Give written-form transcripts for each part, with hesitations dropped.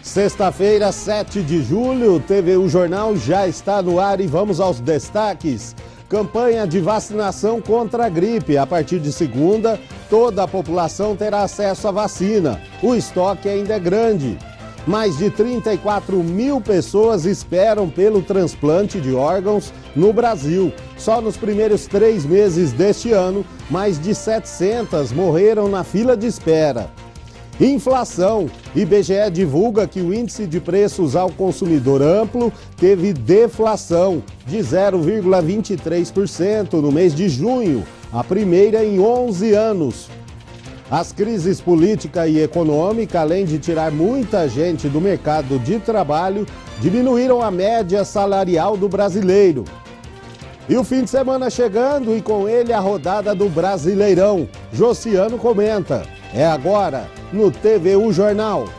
Sexta-feira, 7 de julho, o TVU Jornal já está no ar e vamos aos destaques. Campanha de vacinação contra a gripe. A partir de segunda, toda a população terá acesso à vacina. O estoque ainda é grande. Mais de 34 mil pessoas esperam pelo transplante de órgãos no Brasil. Só nos primeiros 3 meses deste ano, mais de 700 morreram na fila de espera. Inflação. IBGE divulga que o índice de preços ao consumidor amplo teve deflação de 0,23% no mês de junho, a primeira em 11 anos. As crises política e econômica, além de tirar muita gente do mercado de trabalho, diminuíram a média salarial do brasileiro. E o fim de semana chegando e com ele a rodada do Brasileirão. Josiano comenta. É agora no TVU Jornal.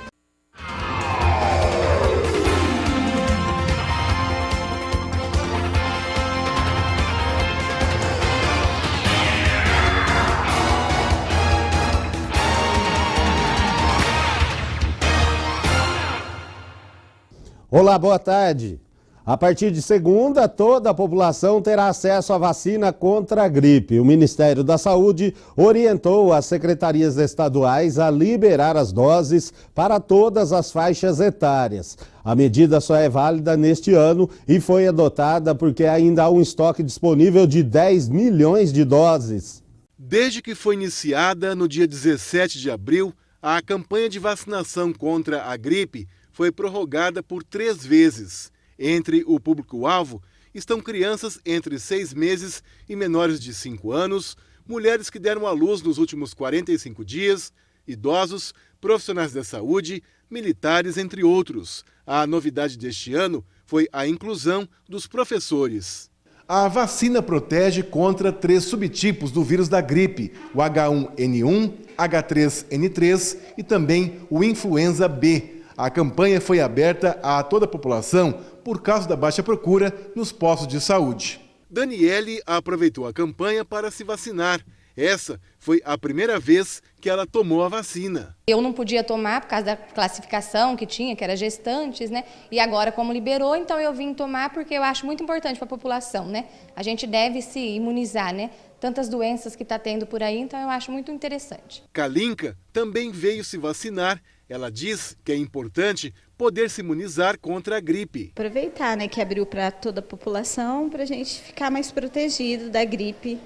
Olá, boa tarde. A partir de segunda, toda a população terá acesso à vacina contra a gripe. O Ministério da Saúde orientou as secretarias estaduais a liberar as doses para todas as faixas etárias. A medida só é válida neste ano e foi adotada porque ainda há um estoque disponível de 10 milhões de doses. Desde que foi iniciada no dia 17 de abril, a campanha de vacinação contra a gripe foi prorrogada por 3 vezes. Entre o público-alvo estão crianças entre 6 meses e menores de 5 anos, mulheres que deram à luz nos últimos 45 dias, idosos, profissionais da saúde, militares, entre outros. A novidade deste ano foi a inclusão dos professores. A vacina protege contra 3 subtipos do vírus da gripe, o H1N1, H3N3 e também o influenza B. A campanha foi aberta a toda a população por causa da baixa procura nos postos de saúde. Daniele aproveitou a campanha para se vacinar. Essa foi a primeira vez que ela tomou a vacina. Eu não podia tomar por causa da classificação que tinha, que era gestantes, né? E agora, como liberou, então eu vim tomar porque eu acho muito importante para a população, né? A gente deve se imunizar, né? Tantas doenças que está tendo por aí, então eu acho muito interessante. Kalinka também veio se vacinar. Ela diz que é importante poder se imunizar contra a gripe. Aproveitar, né, que abriu para toda a população, para a gente ficar mais protegido da gripe.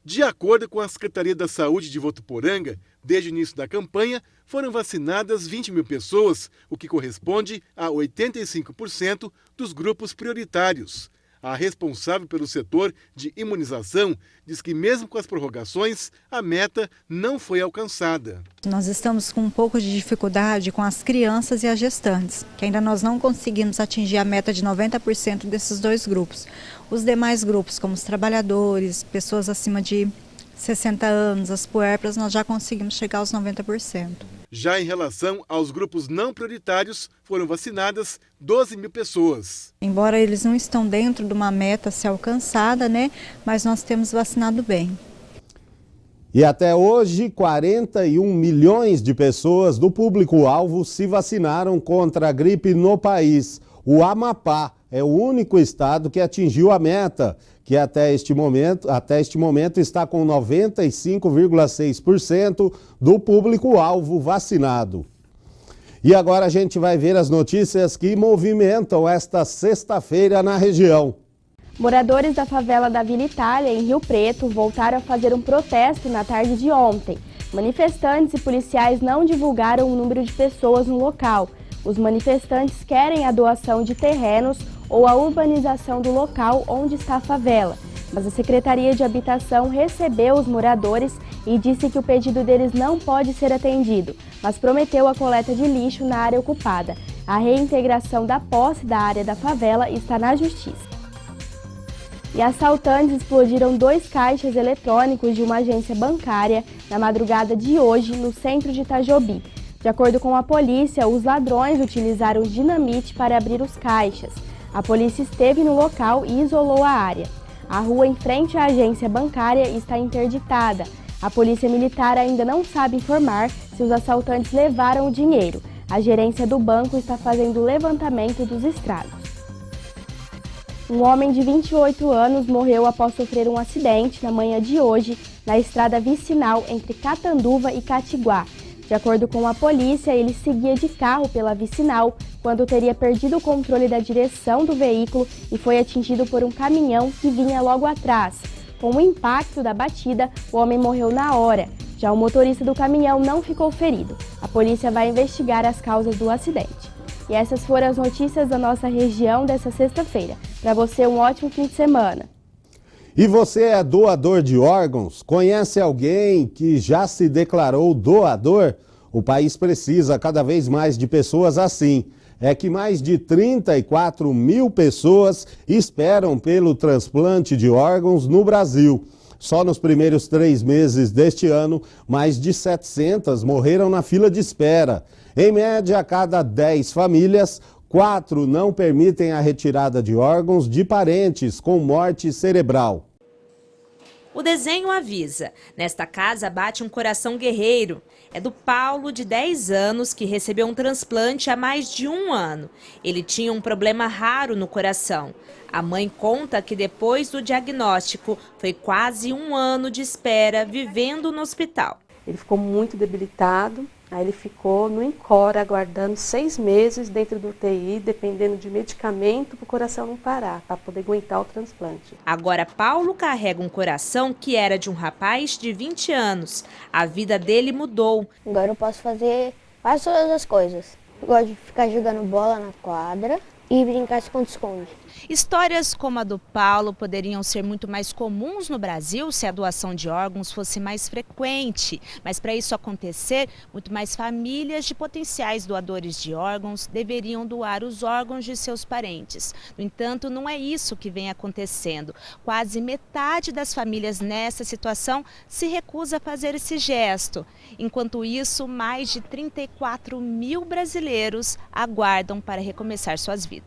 De acordo com a Secretaria da Saúde de Votuporanga, desde o início da campanha, foram vacinadas 20 mil pessoas, o que corresponde a 85% dos grupos prioritários. A responsável pelo setor de imunização diz que mesmo com as prorrogações, a meta não foi alcançada. Nós estamos com um pouco de dificuldade com as crianças e as gestantes, que ainda nós não conseguimos atingir a meta de 90% desses 2 grupos. Os demais grupos, como os trabalhadores, pessoas acima de 60 anos, as puérperas, nós já conseguimos chegar aos 90%. Já em relação aos grupos não prioritários, foram vacinadas 12 mil pessoas. Embora eles não estão dentro de uma meta a ser alcançada, né? Mas nós temos vacinado bem. E até hoje, 41 milhões de pessoas do público-alvo se vacinaram contra a gripe no país. O Amapá é o único estado que atingiu a meta, que até este momento está com 95,6% do público-alvo vacinado. E agora a gente vai ver as notícias que movimentam esta sexta-feira na região. Moradores da favela da Vila Itália, em Rio Preto, voltaram a fazer um protesto na tarde de ontem. Manifestantes e policiais não divulgaram o número de pessoas no local. Os manifestantes querem a doação de terrenos ou a urbanização do local onde está a favela. Mas a Secretaria de Habitação recebeu os moradores e disse que o pedido deles não pode ser atendido, mas prometeu a coleta de lixo na área ocupada. A reintegração da posse da área da favela está na Justiça. E assaltantes explodiram 2 caixas eletrônicos de uma agência bancária na madrugada de hoje, no centro de Itajobi. De acordo com a polícia, os ladrões utilizaram dinamite para abrir os caixas. A polícia esteve no local e isolou a área. A rua em frente à agência bancária está interditada. A polícia militar ainda não sabe informar se os assaltantes levaram o dinheiro. A gerência do banco está fazendo o levantamento dos estragos. Um homem de 28 anos morreu após sofrer um acidente na manhã de hoje na estrada vicinal entre Catanduva e Catiguá. De acordo com a polícia, ele seguia de carro pela vicinal quando teria perdido o controle da direção do veículo e foi atingido por um caminhão que vinha logo atrás. Com o impacto da batida, o homem morreu na hora. Já o motorista do caminhão não ficou ferido. A polícia vai investigar as causas do acidente. E essas foram as notícias da nossa região dessa sexta-feira. Para você, um ótimo fim de semana. E você é doador de órgãos? Conhece alguém que já se declarou doador? O país precisa cada vez mais de pessoas assim. É que mais de 34 mil pessoas esperam pelo transplante de órgãos no Brasil. Só nos primeiros 3 meses deste ano, mais de 700 morreram na fila de espera. Em média, a cada 10 famílias, 4 não permitem a retirada de órgãos de parentes com morte cerebral. O desenho avisa. Nesta casa bate um coração guerreiro. É do Paulo, de 10 anos, que recebeu um transplante há mais de 1 ano. Ele tinha um problema raro no coração. A mãe conta que depois do diagnóstico, foi quase 1 ano de espera vivendo no hospital. Ele ficou muito debilitado, aí ele ficou no INCOR aguardando 6 meses dentro do UTI, dependendo de medicamento para o coração não parar, para poder aguentar o transplante. Agora Paulo carrega um coração que era de um rapaz de 20 anos. A vida dele mudou. Agora eu posso fazer quase todas as coisas. Eu gosto de ficar jogando bola na quadra e brincar esconde-esconde. Histórias como a do Paulo poderiam ser muito mais comuns no Brasil se a doação de órgãos fosse mais frequente. Mas para isso acontecer, muito mais famílias de potenciais doadores de órgãos deveriam doar os órgãos de seus parentes. No entanto, não é isso que vem acontecendo. Quase metade das famílias nessa situação se recusa a fazer esse gesto. Enquanto isso, mais de 34 mil brasileiros aguardam para recomeçar suas vidas.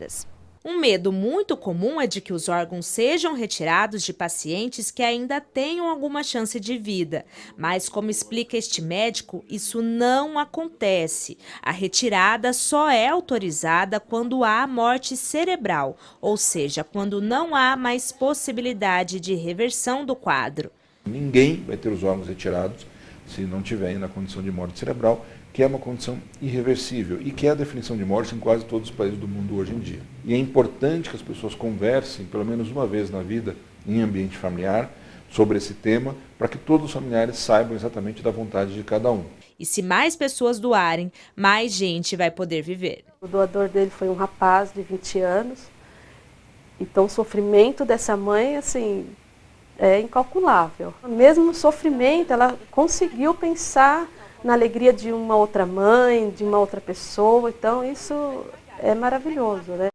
Um medo muito comum é de que os órgãos sejam retirados de pacientes que ainda tenham alguma chance de vida. Mas, como explica este médico, isso não acontece. A retirada só é autorizada quando há morte cerebral, ou seja, quando não há mais possibilidade de reversão do quadro. Ninguém vai ter os órgãos retirados se não tiver ainda a condição de morte cerebral, que é uma condição irreversível e que é a definição de morte em quase todos os países do mundo hoje em dia. E é importante que as pessoas conversem, pelo menos uma vez na vida, em ambiente familiar, sobre esse tema, para que todos os familiares saibam exatamente da vontade de cada um. E se mais pessoas doarem, mais gente vai poder viver. O doador dele foi um rapaz de 20 anos, então o sofrimento dessa mãe, assim, é incalculável. Mesmo no sofrimento, ela conseguiu pensar na alegria de uma outra mãe, de uma outra pessoa, então isso é maravilhoso, né?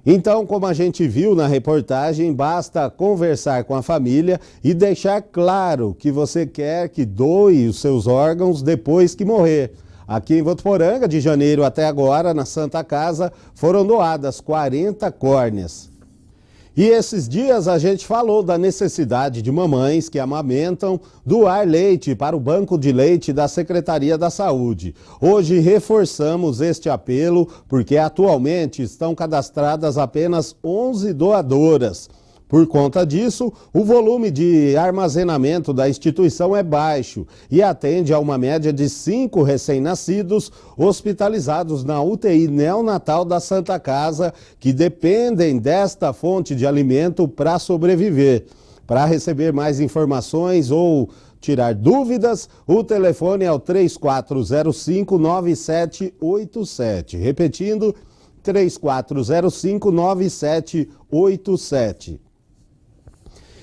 Então, como a gente viu na reportagem, basta conversar com a família e deixar claro que você quer que doe os seus órgãos depois que morrer. Aqui em Votuporanga, de janeiro até agora, na Santa Casa, foram doadas 40 córneas. E esses dias a gente falou da necessidade de mamães que amamentam doar leite para o banco de leite da Secretaria da Saúde. Hoje reforçamos este apelo porque atualmente estão cadastradas apenas 11 doadoras. Por conta disso, o volume de armazenamento da instituição é baixo e atende a uma média de 5 recém-nascidos hospitalizados na UTI neonatal da Santa Casa, que dependem desta fonte de alimento para sobreviver. Para receber mais informações ou tirar dúvidas, o telefone é o 3405-9787. Repetindo, 3405-9787.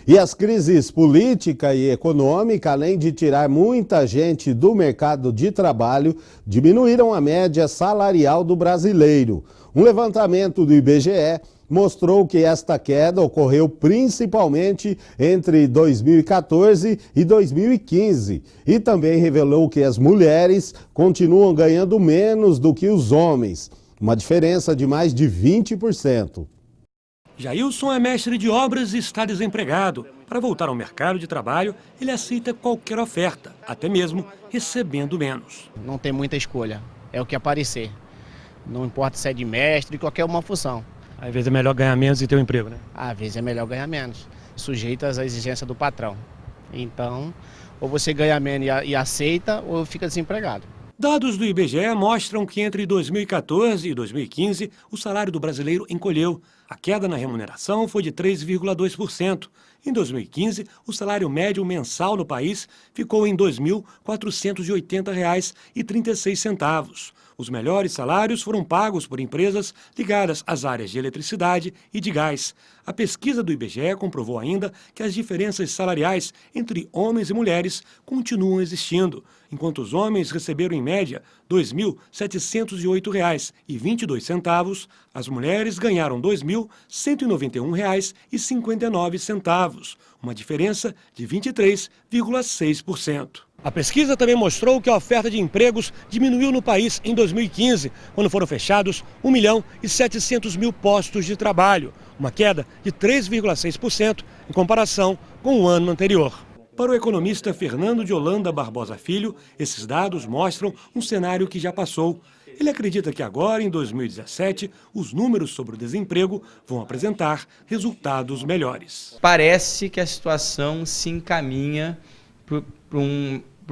E as crises política e econômica, além de tirar muita gente do mercado de trabalho, diminuíram a média salarial do brasileiro. Um levantamento do IBGE mostrou que esta queda ocorreu principalmente entre 2014 e 2015 e também revelou que as mulheres continuam ganhando menos do que os homens, uma diferença de mais de 20%. Jailson é mestre de obras e está desempregado. Para voltar ao mercado de trabalho, ele aceita qualquer oferta, até mesmo recebendo menos. Não tem muita escolha. é o que aparecer. Não importa se é de mestre, qualquer uma função. Às vezes é melhor ganhar menos e ter um emprego, né? Às vezes é melhor ganhar menos, sujeito às exigências do patrão. Então, ou você ganha menos e aceita, ou fica desempregado. Dados do IBGE mostram que entre 2014 e 2015, o salário do brasileiro encolheu. A queda na remuneração foi de 3,2%. Em 2015, o salário médio mensal no país ficou em R$ 2.480,36. Os melhores salários foram pagos por empresas ligadas às áreas de eletricidade e de gás. A pesquisa do IBGE comprovou ainda que as diferenças salariais entre homens e mulheres continuam existindo. Enquanto os homens receberam em média R$ 2.708,22, as mulheres ganharam R$ 2.191,59, uma diferença de 23,6%. A pesquisa também mostrou que a oferta de empregos diminuiu no país em 2015, quando foram fechados 1.700.000 postos de trabalho, uma queda de 3,6% em comparação com o ano anterior. Para o economista Fernando de Holanda Barbosa Filho, esses dados mostram um cenário que já passou. Ele acredita que agora, em 2017, os números sobre o desemprego vão apresentar resultados melhores. Parece que a situação se encaminha para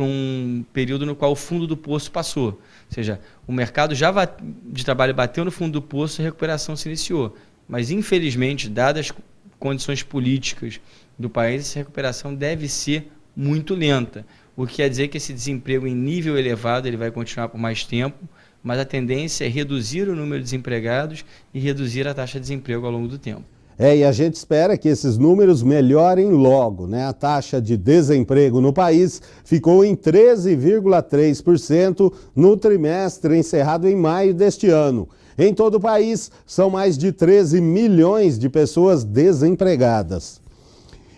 um período no qual o fundo do poço passou. Ou seja, o mercado de trabalho bateu no fundo do poço e a recuperação se iniciou. Mas, infelizmente, dadas as condições políticas do país, essa recuperação deve ser muito lenta. O que quer dizer que esse desemprego em nível elevado ele vai continuar por mais tempo, mas a tendência é reduzir o número de desempregados e reduzir a taxa de desemprego ao longo do tempo. E a gente espera que esses números melhorem logo, né? A taxa de desemprego no país ficou em 13,3% no trimestre encerrado em maio deste ano. Em todo o país, são mais de 13 milhões de pessoas desempregadas.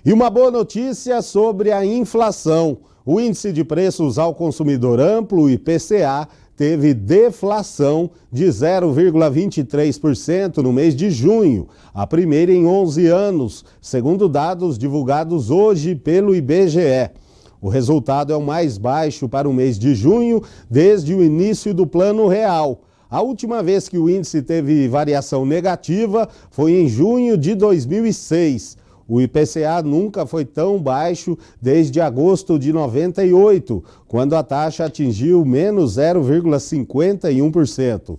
E uma boa notícia sobre a inflação. O índice de preços ao consumidor amplo, o IPCA, teve deflação de 0,23% no mês de junho, a primeira em 11 anos, segundo dados divulgados hoje pelo IBGE. O resultado é o mais baixo para o mês de junho desde o início do Plano Real. A última vez que o índice teve variação negativa foi em junho de 2006. O IPCA nunca foi tão baixo desde agosto de 98, quando a taxa atingiu menos 0,51%.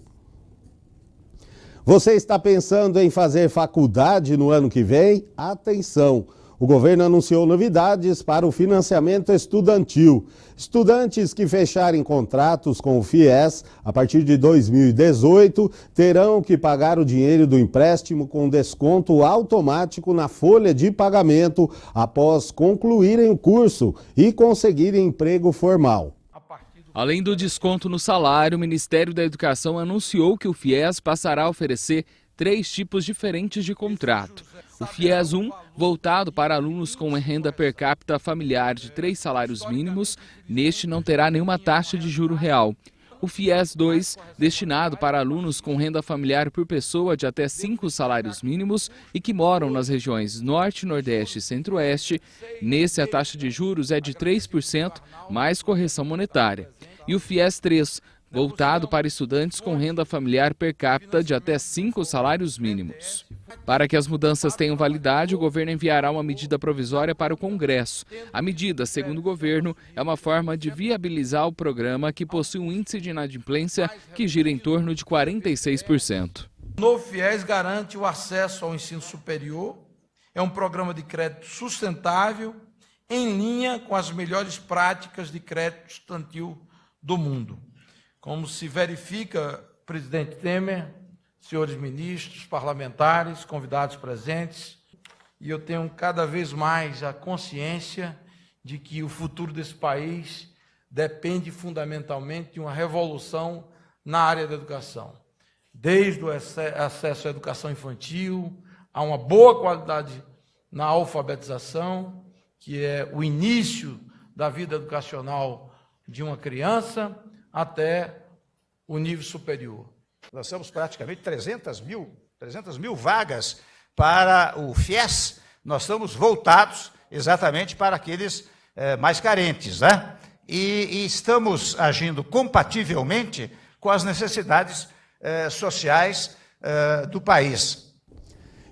Você está pensando em fazer faculdade no ano que vem? Atenção! O governo anunciou novidades para o financiamento estudantil. Estudantes que fecharem contratos com o FIES a partir de 2018 terão que pagar o dinheiro do empréstimo com desconto automático na folha de pagamento após concluírem o curso e conseguirem emprego formal. Além do desconto no salário, o Ministério da Educação anunciou que o FIES passará a oferecer 3 tipos diferentes de contrato. O FIES 1, voltado para alunos com renda per capita familiar de 3 salários mínimos, neste não terá nenhuma taxa de juro real. O FIES 2, destinado para alunos com renda familiar por pessoa de até 5 salários mínimos e que moram nas regiões Norte, Nordeste e Centro-Oeste, nesse a taxa de juros é de 3% mais correção monetária. E o FIES 3, voltado para estudantes com renda familiar per capita de até 5 salários mínimos. Para que as mudanças tenham validade, o governo enviará uma medida provisória para o Congresso. A medida, segundo o governo, é uma forma de viabilizar o programa que possui um índice de inadimplência que gira em torno de 46%. O novo FIES garante o acesso ao ensino superior, é um programa de crédito sustentável, em linha com as melhores práticas de crédito estudantil do mundo. Como se verifica, presidente Temer, senhores ministros, parlamentares, convidados presentes, e eu tenho cada vez mais a consciência de que o futuro desse país depende fundamentalmente de uma revolução na área da educação. Desde o acesso à educação infantil, a uma boa qualidade na alfabetização, que é o início da vida educacional de uma criança, até o nível superior. Nós temos praticamente 300 mil vagas para o FIES. Nós estamos voltados exatamente para aqueles mais carentes, né? E estamos agindo compativelmente com as necessidades sociais do país.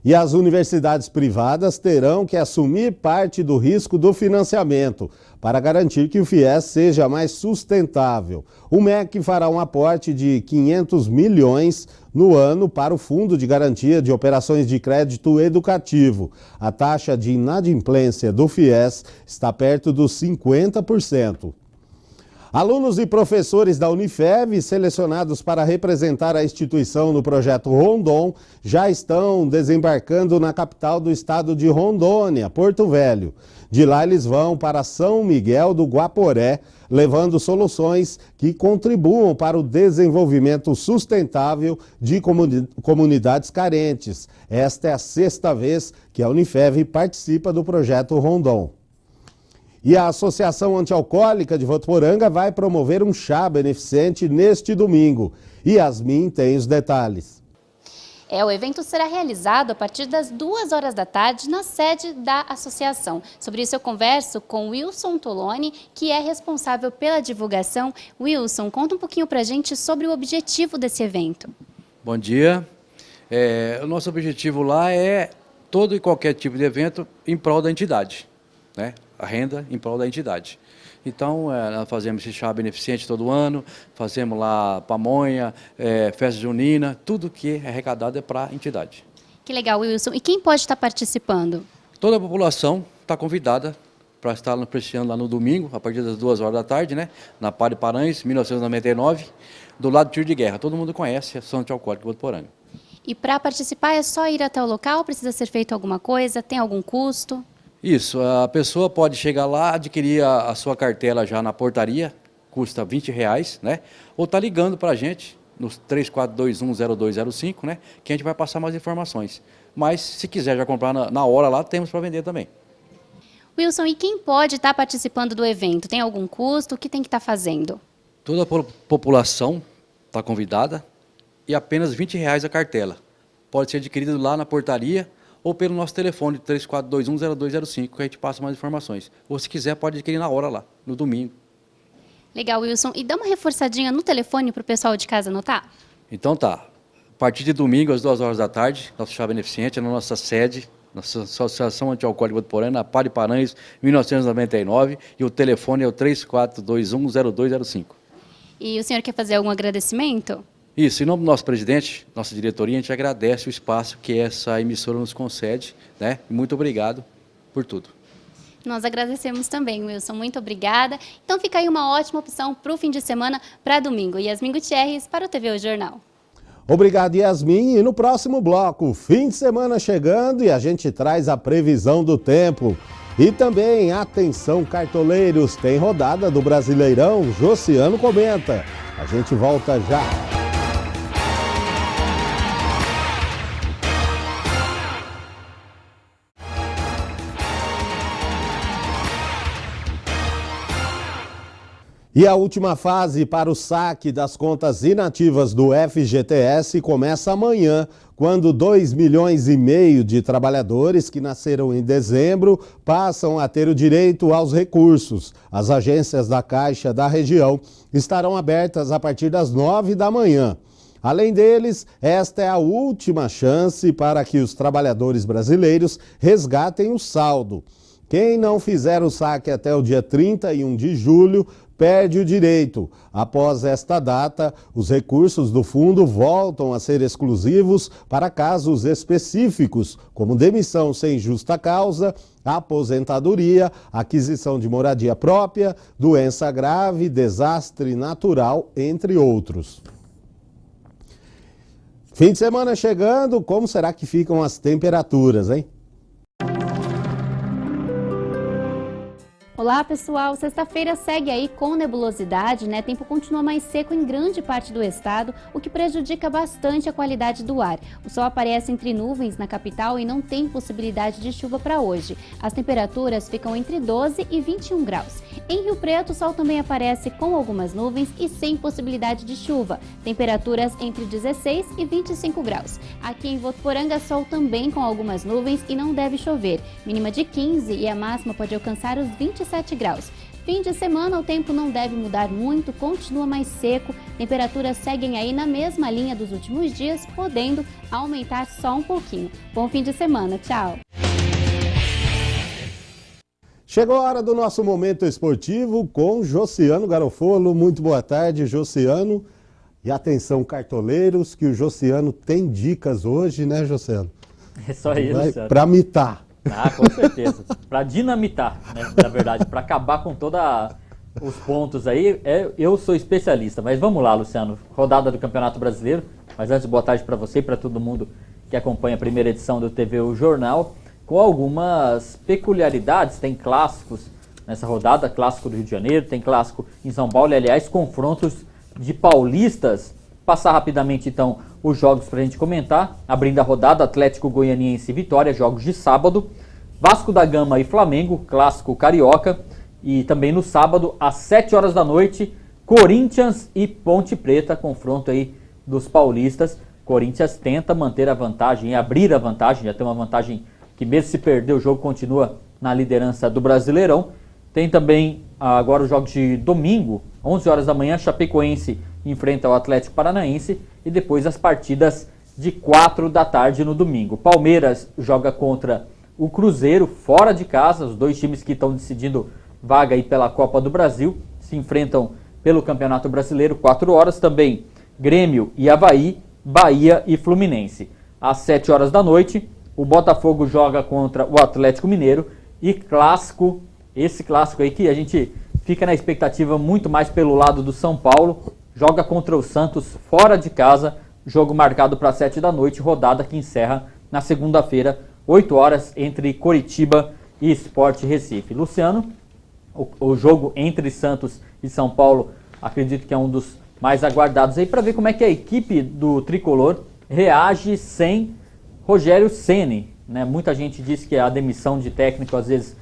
E as universidades privadas terão que assumir parte do risco do financiamento para garantir que o FIES seja mais sustentável. O MEC fará um aporte de 500 milhões no ano para o Fundo de Garantia de Operações de Crédito Educativo. A taxa de inadimplência do FIES está perto dos 50%. Alunos e professores da Unifev, selecionados para representar a instituição no projeto Rondon, já estão desembarcando na capital do estado de Rondônia, Porto Velho. De lá eles vão para São Miguel do Guaporé, levando soluções que contribuam para o desenvolvimento sustentável de comunidades carentes. Esta é a 6ª vez que a Unifev participa do projeto Rondon. E a Associação Antialcoólica de Votuporanga vai promover um chá beneficente neste domingo. Yasmin tem os detalhes. O evento será realizado a partir das 2 horas da tarde na sede da associação. Sobre isso eu converso com Wilson Toloni, que é responsável pela divulgação. Wilson, conta um pouquinho pra gente sobre o objetivo desse evento. Bom dia. O nosso objetivo lá é todo e qualquer tipo de evento em prol da entidade, né? A renda em prol da entidade. Então, nós fazemos esse chá beneficente todo ano, fazemos lá pamonha, festa junina, tudo que é arrecadado é para a entidade. Que legal, Wilson. E quem pode estar participando? Toda a população está convidada para estar prestigiando lá no domingo, a partir das 2 horas da tarde, né? Na Padre Paranhos, 1999, do lado do tiro de guerra. Todo mundo conhece a Associação Antialcoólica de Votuporanga. E para participar é só ir até o local? Precisa ser feito alguma coisa? Tem algum custo? Isso, a pessoa pode chegar lá, adquirir a sua cartela já na portaria, custa R$20, né? Ou tá ligando para a gente nos 34210205, né? Que a gente vai passar mais informações. Mas se quiser já comprar na hora lá, temos para vender também. Wilson, e quem pode estar participando do evento? Tem algum custo? O que tem que estar fazendo? Toda a população está convidada e apenas R$20 a cartela. Pode ser adquirido lá na portaria ou pelo nosso telefone 34210205, que a gente passa mais informações. Ou se quiser, pode adquirir na hora lá, no domingo. Legal, Wilson. E dá uma reforçadinha no telefone para o pessoal de casa anotar? Então tá. A partir de domingo, às 2 horas da tarde, nosso chá beneficente é na nossa sede, nossa Associação Antialcoólica de Votuporanga, na Padre Paranhos, 1999, e o telefone é o 34210205. E o senhor quer fazer algum agradecimento? Isso, em nome do nosso presidente, nossa diretoria, a gente agradece o espaço que essa emissora nos concede, né? Muito obrigado por tudo. Nós agradecemos também, Wilson. Muito obrigada. Então fica aí uma ótima opção para o fim de semana, para domingo. Yasmin Gutierrez, para o TV O Jornal. Obrigado, Yasmin. E no próximo bloco, fim de semana chegando e a gente traz a previsão do tempo. E também, atenção cartoleiros, tem rodada do Brasileirão, Josiano comenta. A gente volta já. E a última fase para o saque das contas inativas do FGTS começa amanhã, quando 2,5 milhões de trabalhadores que nasceram em dezembro passam a ter o direito aos recursos. As agências da Caixa da região estarão abertas a partir das 9 da manhã. Além deles, esta é a última chance para que os trabalhadores brasileiros resgatem o saldo. Quem não fizer o saque até o dia 31 de julho perde o direito. Após esta data, os recursos do fundo voltam a ser exclusivos para casos específicos, como demissão sem justa causa, aposentadoria, aquisição de moradia própria, doença grave, desastre natural, entre outros. Fim de semana chegando, como será que ficam as temperaturas, hein? Olá pessoal, sexta-feira segue aí com nebulosidade, né? Tempo continua mais seco em grande parte do estado, o que prejudica bastante a qualidade do ar. O sol aparece entre nuvens na capital e não tem possibilidade de chuva para hoje. As temperaturas ficam entre 12 e 21 graus. Em Rio Preto, o sol também aparece com algumas nuvens e sem possibilidade de chuva. Temperaturas entre 16 e 25 graus. Aqui em Votuporanga, sol também com algumas nuvens e não deve chover. Mínima de 15 e a máxima pode alcançar os 27 graus. Fim de semana, o tempo não deve mudar muito, continua mais seco, temperaturas seguem aí na mesma linha dos últimos dias, podendo aumentar só um pouquinho. Bom fim de semana, tchau! Chegou a hora do nosso momento esportivo com Josiano Garofolo. Muito boa tarde, Josiano. E atenção, cartoleiros, que o Josiano tem dicas hoje, né, Josiano? É só isso, Luciano. Para mitar. Ah, com certeza. Para dinamitar, né? Na verdade, para acabar com todos os pontos aí, eu sou especialista. Mas vamos lá, Luciano. Rodada do Campeonato Brasileiro. Mas antes, boa tarde para você e para todo mundo que acompanha a primeira edição do TV O Jornal. Com algumas peculiaridades, tem clássicos nessa rodada, clássico do Rio de Janeiro, tem clássico em São Paulo, e, aliás, confrontos de paulistas. Passar rapidamente, então, os jogos para a gente comentar. Abrindo a rodada, Atlético Goianiense e Vitória, jogos de sábado. Vasco da Gama e Flamengo, clássico carioca. E também no sábado, às 7 horas da noite, Corinthians e Ponte Preta, confronto aí dos paulistas. Corinthians tenta manter a vantagem, abrir a vantagem, já tem uma vantagem que mesmo se perder o jogo continua na liderança do Brasileirão. Tem também agora os jogos de domingo, 11 horas da manhã, Chapecoense enfrenta o Atlético Paranaense e depois as partidas de 4 da tarde no domingo. Palmeiras joga contra o Cruzeiro fora de casa, os dois times que estão decidindo vaga aí pela Copa do Brasil, se enfrentam pelo Campeonato Brasileiro, 4 horas. Também Grêmio e Avaí, Bahia e Fluminense. Às 7 horas da noite, o Botafogo joga contra o Atlético Mineiro e clássico, esse clássico aí que a gente fica na expectativa muito mais pelo lado do São Paulo, joga contra o Santos fora de casa, jogo marcado para 7 da noite, rodada que encerra na segunda-feira, 8 horas, entre Coritiba e Sport Recife. Luciano, o jogo entre Santos e São Paulo, acredito que é um dos mais aguardados aí, para ver como é que a equipe do Tricolor reage sem Rogério Ceni, né? Muita gente diz que a demissão de técnico às vezes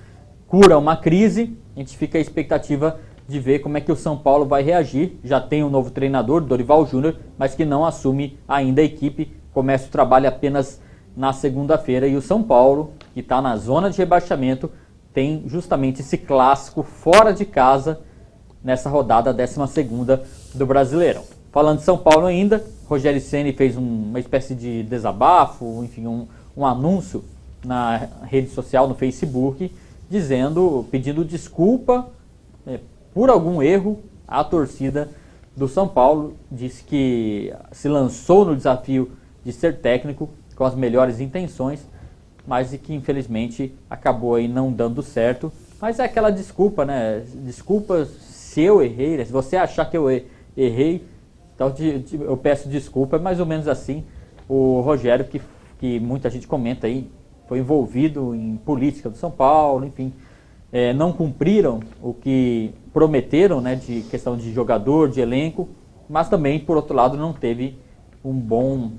cura uma crise. A gente fica à expectativa de ver como é que o São Paulo vai reagir. Já tem um novo treinador, Dorival Júnior, mas que não assume ainda a equipe. Começa o trabalho apenas na segunda-feira. E o São Paulo, que está na zona de rebaixamento, tem justamente esse clássico fora de casa nessa rodada 12ª do Brasileirão. Falando de São Paulo ainda, Rogério Ceni fez uma espécie de desabafo, enfim, um anúncio na rede social, no Facebook, pedindo desculpa por algum erro à torcida do São Paulo. Disse que se lançou no desafio de ser técnico com as melhores intenções, mas que infelizmente acabou aí não dando certo. Mas é aquela desculpa, né? Desculpa se eu errei, né? Se você achar que eu errei, então eu peço desculpa. É mais ou menos assim. O Rogério, que muita gente comenta aí, foi envolvido em política do São Paulo, enfim, não cumpriram o que prometeram, né, de questão de jogador, de elenco, mas também, por outro lado, não teve um bom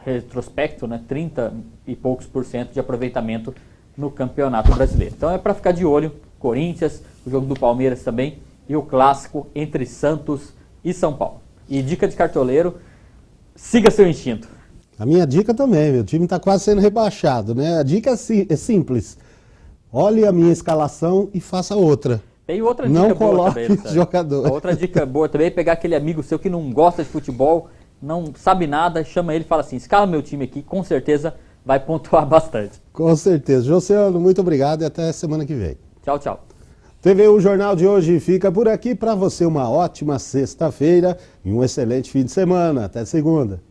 retrospecto, né, 30 e poucos % de aproveitamento no Campeonato Brasileiro. Então é para ficar de olho, Corinthians, o jogo do Palmeiras também, e o clássico entre Santos e São Paulo. E dica de cartoleiro, siga seu instinto. A minha dica também, meu time está quase sendo rebaixado, né? A dica é simples. Olhe a minha escalação e faça outra. Tem outra dica não boa também, coloque jogador. Outra dica boa também é pegar aquele amigo seu que não gosta de futebol, não sabe nada, chama ele e fala assim, escala meu time aqui, com certeza vai pontuar bastante. Com certeza. Josiano, muito obrigado e até semana que vem. Tchau, tchau. TV O Jornal de hoje fica por aqui. Para você uma ótima sexta-feira e um excelente fim de semana. Até segunda.